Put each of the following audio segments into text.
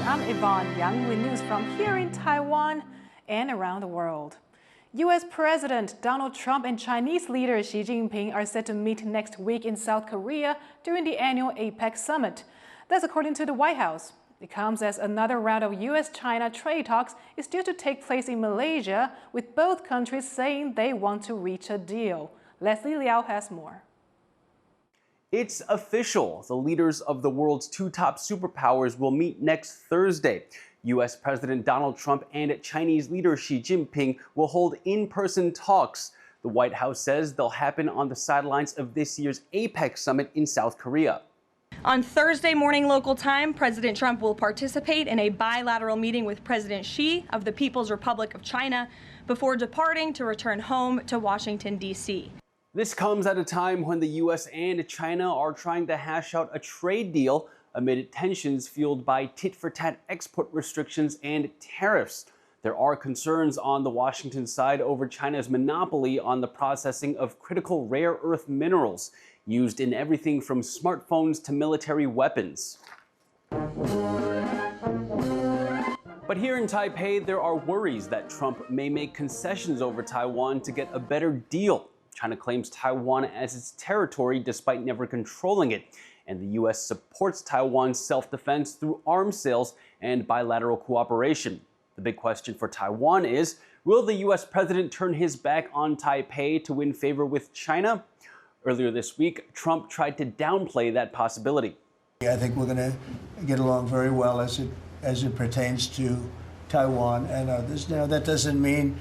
I'm Yvonne Yang with news from here in Taiwan and around the world. U.S. President Donald Trump and Chinese leader Xi Jinping are set to meet next week in South Korea during the annual APEC summit. That's according to the White House. It comes as another round of U.S.-China trade talks is due to take place in Malaysia, with both countries saying they want to reach a deal. Leslie Liao has more. It's official. The leaders of the world's two top superpowers will meet next Thursday. U.S. President Donald Trump and Chinese leader Xi Jinping will hold in-person talks. The White House says they'll happen on the sidelines of this year's APEC summit in South Korea. On Thursday morning local time, President Trump will participate in a bilateral meeting with President Xi of the People's Republic of China before departing to return home to Washington, D.C. This comes at a time when the U.S. and China are trying to hash out a trade deal amid tensions fueled by tit-for-tat export restrictions and tariffs. There are concerns on the Washington side over China's monopoly on the processing of critical rare earth minerals used in everything from smartphones to military weapons. But here in Taipei, there are worries that Trump may make concessions over Taiwan to get a better deal. China claims Taiwan as its territory despite never controlling it. And the U.S. supports Taiwan's self-defense through arms sales and bilateral cooperation. The big question for Taiwan is, will the U.S. president turn his back on Taipei to win favor with China? Earlier this week, Trump tried to downplay that possibility. I think we're going to get along very well as it pertains to Taiwan and others. Now, that doesn't mean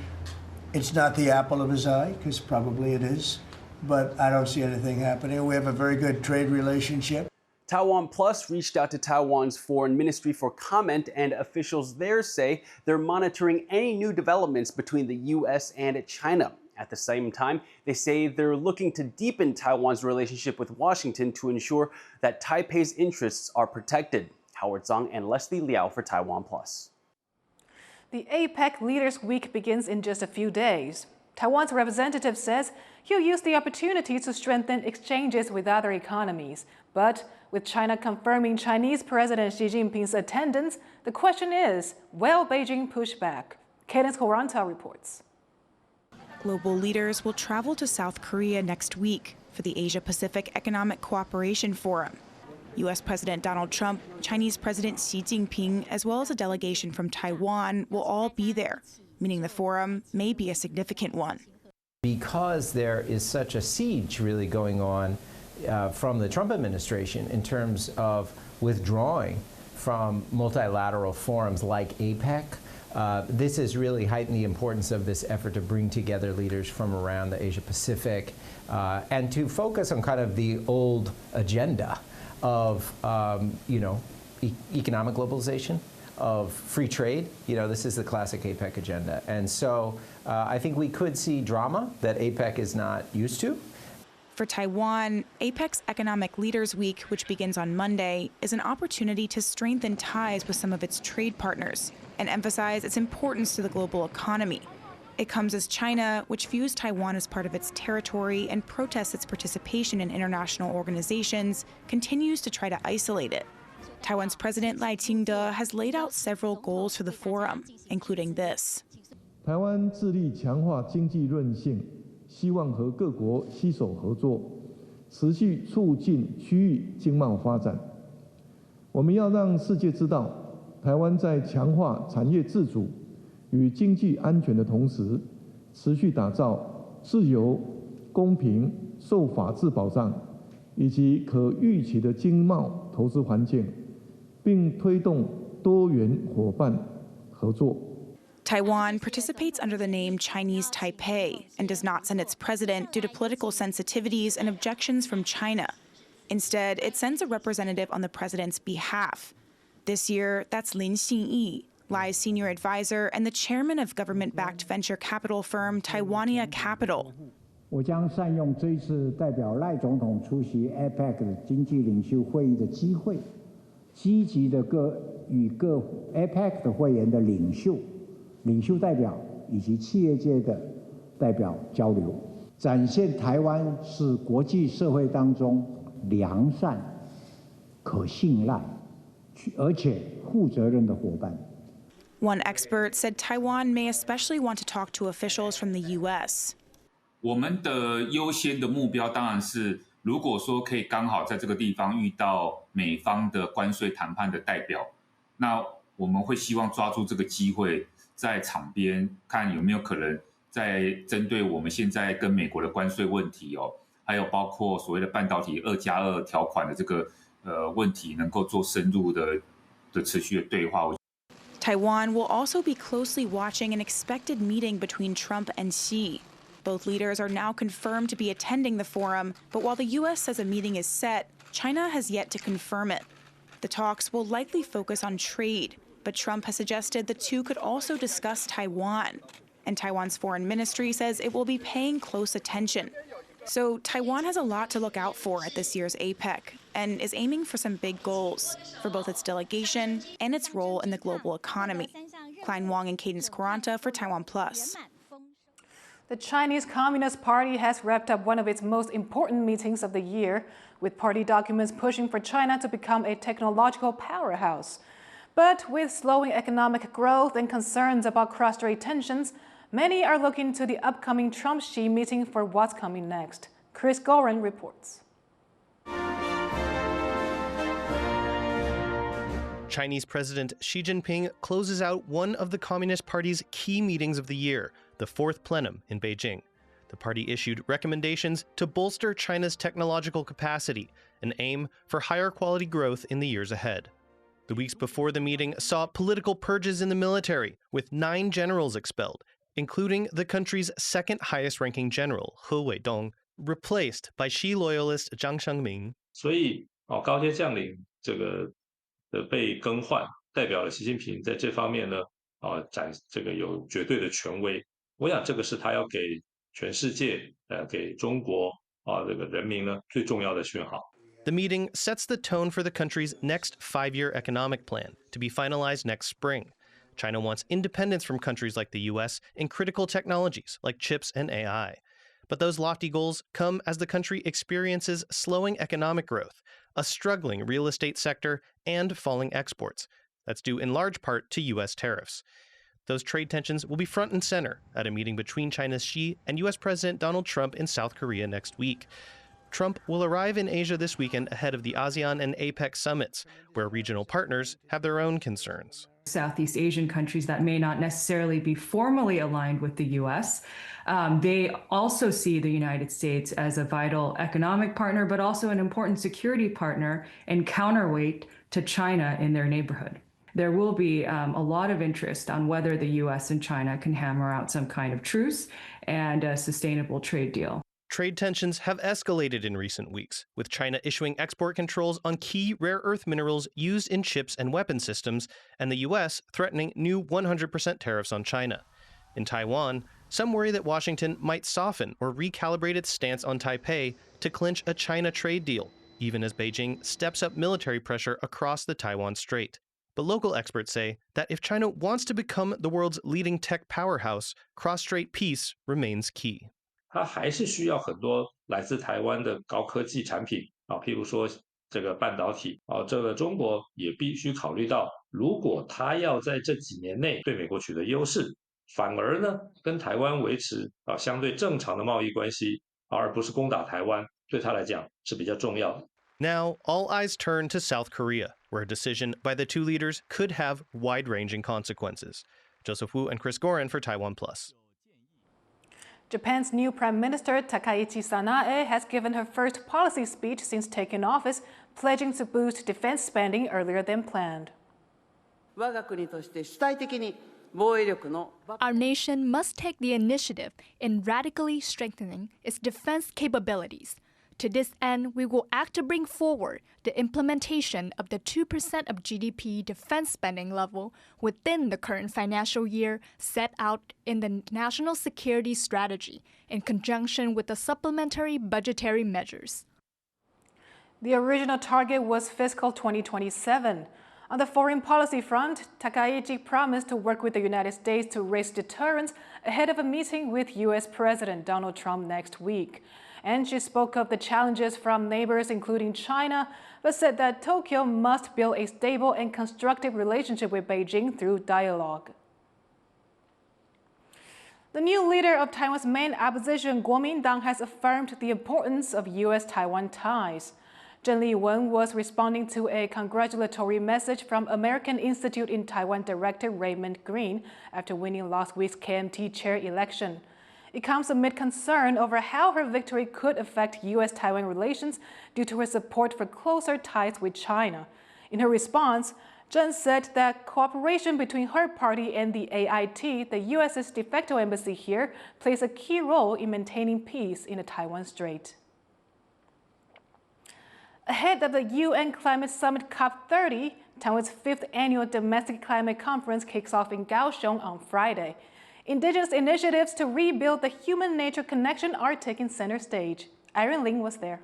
it's not the apple of his eye, because probably it is. But I don't see anything happening. We have a very good trade relationship. TaiwanPlus reached out to Taiwan's foreign ministry for comment, and officials there say they're monitoring any new developments between the U.S. and China. At the same time, they say they're looking to deepen Taiwan's relationship with Washington to ensure that Taipei's interests are protected. Howard Zhang and Leslie Liao for TaiwanPlus. The APEC Leaders Week begins in just a few days. Taiwan's representative says he'll use the opportunity to strengthen exchanges with other economies. But with China confirming Chinese President Xi Jinping's attendance, the question is, will Beijing push back? Cadence Coranta reports. Global leaders will travel to South Korea next week for the Asia-Pacific Economic Cooperation Forum. U.S. President Donald Trump, Chinese President Xi Jinping, as well as a delegation from Taiwan will all be there, meaning the forum may be a significant one. Because there is such a siege really going on from the Trump administration in terms of withdrawing from multilateral forums like APEC, this has really heightened the importance of this effort to bring together leaders from around the Asia-Pacific and to focus on kind of the old agenda of economic globalization, of free trade. This is the classic APEC agenda. And so I think we could see drama that APEC is not used to. For Taiwan, APEC's Economic Leaders Week, which begins on Monday, is an opportunity to strengthen ties with some of its trade partners and emphasize its importance to the global economy. It comes as China, which views Taiwan as part of its territory and protests its participation in international organizations, continues to try to isolate it. Taiwan's President Lai Ching-te has laid out several goals for the forum, including this. 台湾致力强化经济韧性，希望和各国携手合作，持续促进区域经贸发展。我们要让世界知道，台湾在强化产业自主与经济安全的同时，持续打造自由、公平、受法治保障以及可预期的经贸投资环境，并推动多元伙伴合作。 Taiwan participates under the name Chinese Taipei and does not send its president due to political sensitivities and objections from China. Instead, it sends a representative on the president's behalf. This year, that's Lin Xinyi, Lai's senior advisor and the chairman of government-backed venture capital firm Taiwania Capital. 我将善用这一次代表赖总统出席 APEC 的经济领袖会议的机会，积极的与各 APEC 的会员的领袖代表以及企业界的代表交流，展现台湾是国际社会当中良善、可信赖、而且负责任的伙伴。 One expert said Taiwan may especially want to talk to officials from the U.S. 我们的优先的目标当然是，如果说可以刚好在这个地方遇到美方的关税谈判的代表，那我们会希望抓住这个机会，在场边看有没有可能在针对我们现在跟美国的关税问题哦，还有包括所谓的半导体2+2条款的这个问题，能够做深入的持续的对话。 Taiwan will also be closely watching an expected meeting between Trump and Xi. Both leaders are now confirmed to be attending the forum, but while the U.S. says a meeting is set, China has yet to confirm it. The talks will likely focus on trade, but Trump has suggested the two could also discuss Taiwan. And Taiwan's foreign ministry says it will be paying close attention. So Taiwan has a lot to look out for at this year's APEC and is aiming for some big goals for both its delegation and its role in the global economy. Klein Wong and Cadence Quaranta for TaiwanPlus. The Chinese Communist Party has wrapped up one of its most important meetings of the year, with party documents pushing for China to become a technological powerhouse. But with slowing economic growth and concerns about cross-strait tensions, many are looking to the upcoming Trump-Xi meeting for what's coming next. Chris Gorin reports. Chinese President Xi Jinping closes out one of the Communist Party's key meetings of the year, the fourth plenum in Beijing. The party issued recommendations to bolster China's technological capacity, an aim for higher quality growth in the years ahead. The weeks before the meeting saw political purges in the military, with 9 generals expelled, including the country's second highest ranking general, He Weidong, replaced by Xi loyalist Zhang Shengming. 所以高阶将领这个的被更换，代表了习近平在这方面呢这个有绝对的权威。我想这个是他要给全世界给中国这个人民呢最重要的讯号。 The meeting sets the tone for the country's next 5-year economic plan, to be finalized next spring. China wants independence from countries like the U.S. in critical technologies like chips and AI. But those lofty goals come as the country experiences slowing economic growth, a struggling real estate sector, and falling exports. That's due in large part to U.S. tariffs. Those trade tensions will be front and center at a meeting between China's Xi and U.S. President Donald Trump in South Korea next week. Trump will arrive in Asia this weekend ahead of the ASEAN and APEC summits, where regional partners have their own concerns. Southeast Asian countries that may not necessarily be formally aligned with the U.S. They also see the United States as a vital economic partner, but also an important security partner and counterweight to China in their neighborhood. There will be a lot of interest on whether the U.S. and China can hammer out some kind of truce and a sustainable trade deal. Trade tensions have escalated in recent weeks, with China issuing export controls on key rare earth minerals used in chips and weapon systems, and the U.S. threatening new 100% tariffs on China. In Taiwan, some worry that Washington might soften or recalibrate its stance on Taipei to clinch a China trade deal, even as Beijing steps up military pressure across the Taiwan Strait. But local experts say that if China wants to become the world's leading tech powerhouse, cross-strait peace remains key. 它还是需要很多来自台湾的高科技产品譬如说这个半导体这个中国也必须考虑到，如果它要在这几年内对美国取得优势，反而呢跟台湾维持相对正常的贸易关系，而不是攻打台湾，对它来讲是比较重要的。 Now, all eyes turn to South Korea, where a decision by the two leaders could have wide-ranging consequences. Joseph Wu and Chris Gorin for TaiwanPlus. Japan's new Prime Minister Takaichi Sanae has given her first policy speech since taking office, pledging to boost defense spending earlier than planned. Our nation must take the initiative in radically strengthening its defense capabilities. To this end, we will act to bring forward the implementation of the 2% of GDP defense spending level within the current financial year set out in the National Security Strategy in conjunction with the supplementary budgetary measures. The original target was fiscal 2027. On the foreign policy front, Takaichi promised to work with the United States to raise deterrence ahead of a meeting with U.S. President Donald Trump next week. And she spoke of the challenges from neighbors, including China, but said that Tokyo must build a stable and constructive relationship with Beijing through dialogue. The new leader of Taiwan's main opposition, Kuomintang, has affirmed the importance of U.S.-Taiwan ties. Yvonne was responding to a congratulatory message from American Institute in Taiwan Director Raymond Green after winning last week's KMT chair election. It comes amid concern over how her victory could affect U.S.-Taiwan relations due to her support for closer ties with China. In her response, Jen said that cooperation between her party and the AIT, the U.S.'s de facto embassy here, plays a key role in maintaining peace in the Taiwan Strait. Ahead of the UN Climate Summit COP30, Taiwan's 5th annual Domestic Climate Conference kicks off in Kaohsiung on Friday. Indigenous initiatives to rebuild the human-nature connection are taking center stage. Irene Ling was there.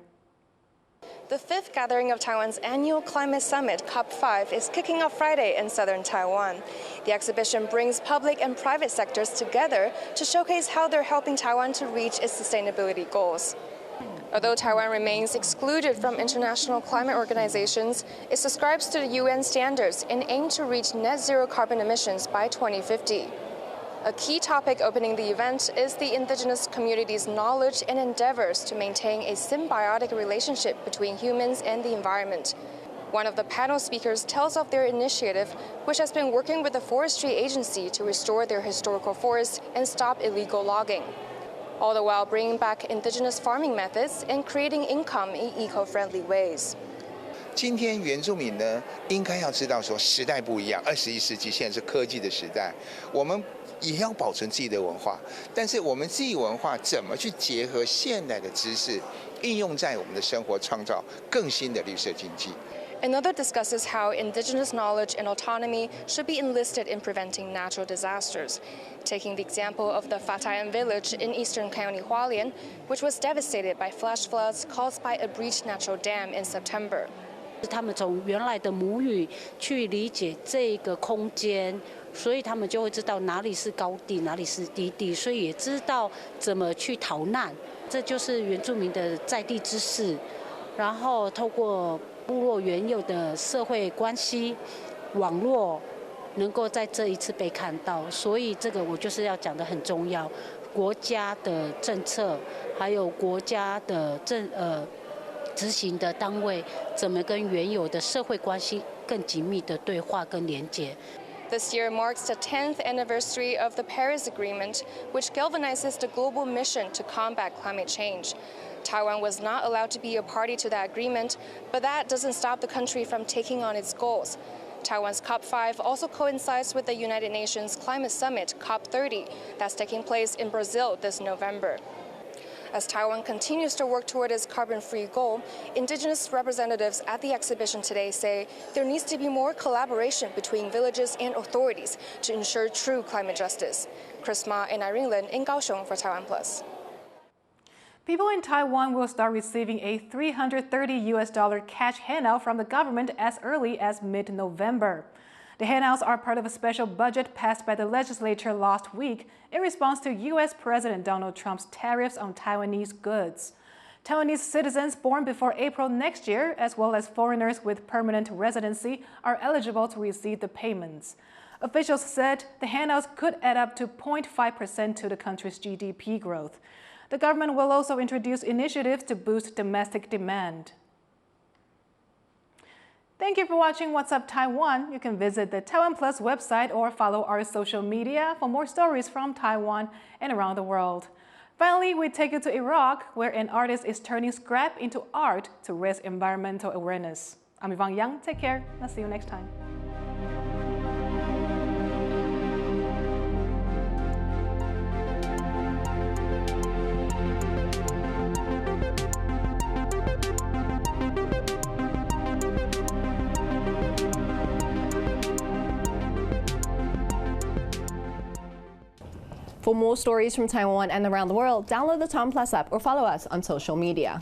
The 5th gathering of Taiwan's annual climate summit, COP5, is kicking off Friday in southern Taiwan. The exhibition brings public and private sectors together to showcase how they're helping Taiwan to reach its sustainability goals. Although Taiwan remains excluded from international climate organizations, it subscribes to the UN standards and aims to reach net zero carbon emissions by 2050. A key topic opening the event is the indigenous community's knowledge and endeavors to maintain a symbiotic relationship between humans and the environment. One of the panel speakers tells of their initiative, which has been working with the Forestry Agency to restore their historical forests and stop illegal logging, all the while bringing back indigenous farming methods and creating income in eco-friendly ways. 今天原住民呢，应该要知道说时代不一样，21世纪现在是科技的时代，我们也要保存自己的文化，但是我们自己文化怎么去结合现代的知识，应用在我们的生活，创造更新的绿色经济。 Another discusses how indigenous knowledge and autonomy should be enlisted in preventing natural disasters, taking the example of the Fatayan village in eastern County Hualien, which was devastated by flash floods caused by a breached natural dam in September. 他们从原来的母语去理解这个空间，所以他们就会知道哪里是高地，哪里是低地，所以也知道怎么去逃难。这就是原住民的在地知识，然后透过 部落原有的社会关系网络能够在这一次被看到，所以这个我就是要讲的很重要。国家的政策，还有国家的执行的单位，怎么跟原有的社会关系更紧密的对话跟连接。 This year marks the 10th anniversary of the Paris Agreement, which galvanizes the global mission to combat climate change. Taiwan was not allowed to be a party to that agreement, but that doesn't stop the country from taking on its goals. Taiwan's COP5 also coincides with the United Nations Climate Summit, COP30, that's taking place in Brazil this November. As Taiwan continues to work toward its carbon-free goal, indigenous representatives at the exhibition today say there needs to be more collaboration between villages and authorities to ensure true climate justice. Chris Ma and Irene Lin in Kaohsiung for TaiwanPlus. People in Taiwan will start receiving a $330 cash handout from the government as early as mid-November. The handouts are part of a special budget passed by the legislature last week in response to U.S. President Donald Trump's tariffs on Taiwanese goods. Taiwanese citizens born before April next year, as well as foreigners with permanent residency, are eligible to receive the payments. Officials said the handouts could add up to 0.5% to the country's GDP growth. The government will also introduce initiatives to boost domestic demand. Thank you for watching What's Up Taiwan. You can visit the TaiwanPlus website or follow our social media for more stories from Taiwan and around the world. Finally, we take you to Iraq, where an artist is turning scrap into art to raise environmental awareness. I'm Yvonne Yang. Take care. I'll see you next time. For more stories from Taiwan and around the world, download the TaiwanPlus app or follow us on social media.